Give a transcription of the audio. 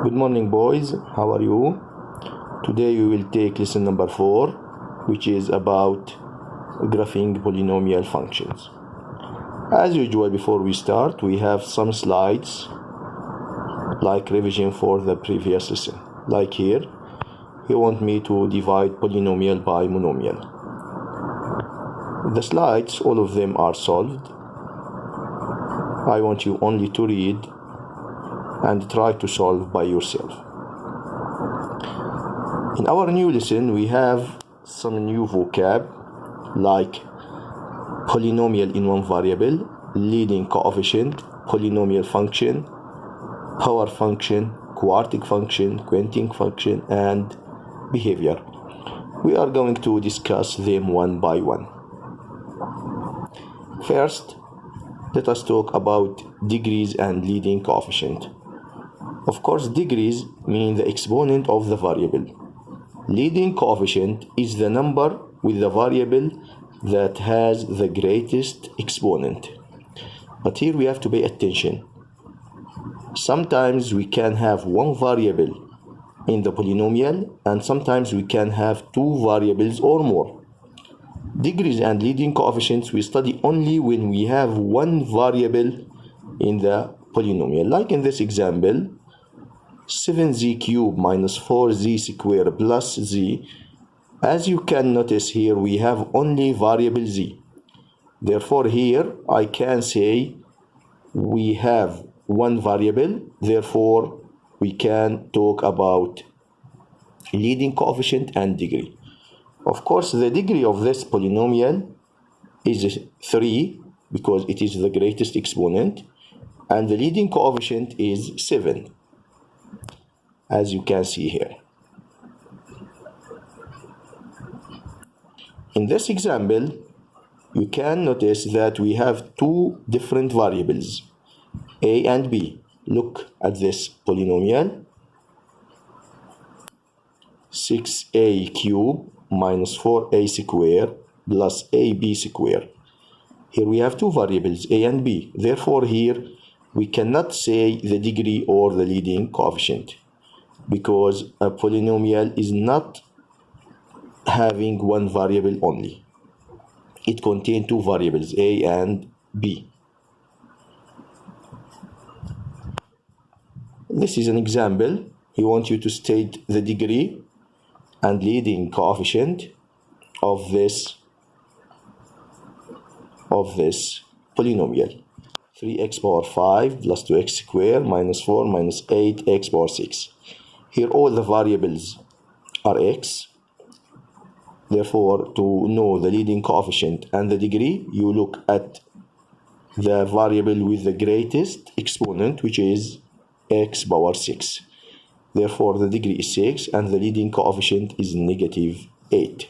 Good morning, boys. How are you? Today we will take lesson number 4, which is about graphing polynomial functions. As usual, before we start, we have some slides like revision for the previous lesson. Like here, he want me to divide polynomial by monomial. The slides, all of them are solved. I want you only to read and try to solve by yourself. In our new lesson, we have some new vocab like polynomial in one variable, leading coefficient, polynomial function, power function, quartic function, quenting function, and behavior. We are going to discuss them one by one. First, let us talk about degrees and leading coefficient. Of course, degrees mean the exponent of the variable. Leading coefficient is the number with the variable that has the greatest exponent. But here we have to pay attention. Sometimes we can have one variable in the polynomial, and sometimes we can have two variables or more. Degrees and leading coefficients we study only when we have one variable in the polynomial. Like in this example, 7z cubed minus 4z squared plus z. As you can notice here, we have only variable z. Therefore here I can say we have one variable, therefore we can talk about leading coefficient and degree. Of course, the degree of this polynomial is 3 because it is the greatest exponent, and the leading coefficient is 7, as you can see here. In this example, you can notice that we have two different variables, a and b. Look at this polynomial, 6a cubed minus 4a squared plus ab squared. Here we have two variables, a and b. Therefore here we cannot say the degree or the leading coefficient, because a polynomial is not having one variable only. It contains two variables, a and b. This is an example. He wants you to state the degree and leading coefficient of this polynomial. 3x power 5 plus 2x squared minus 4 minus 8x power 6. Here all the variables are x. Therefore, to know the leading coefficient and the degree, you look at the variable with the greatest exponent, which is x power 6. Therefore, the degree is 6 and the leading coefficient is negative 8.